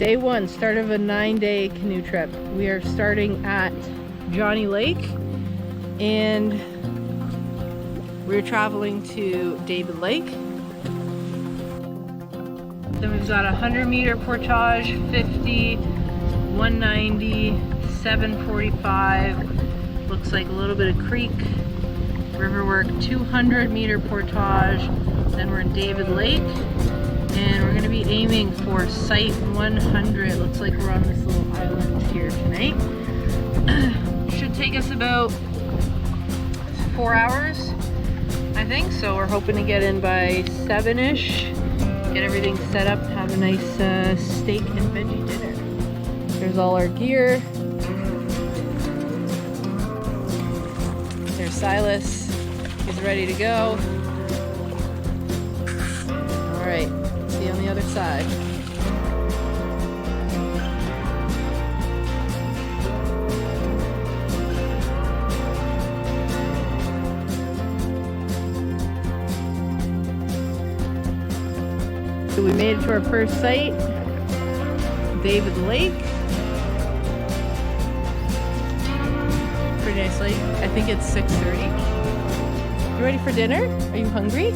Day one, start of a 9-day canoe trip. We are starting at Johnny Lake and we're traveling to David Lake. Then we've got a 100-meter portage, 50, 190, 745. Looks like a little bit of creek. River work, 200-meter portage. Then we're in David Lake. And we're going to be aiming for site 100. Looks like we're on this little island here tonight. Should take us about 4 hours, I think. So we're hoping to get in by 7-ish. Get everything set up, have a nice steak and veggie dinner. There's all our gear. There's Silas. He's ready to go. All right. See you on the other side. So we made it to our first site, David Lake. Pretty nice lake. I think it's 6:30. You ready for dinner? Are you hungry?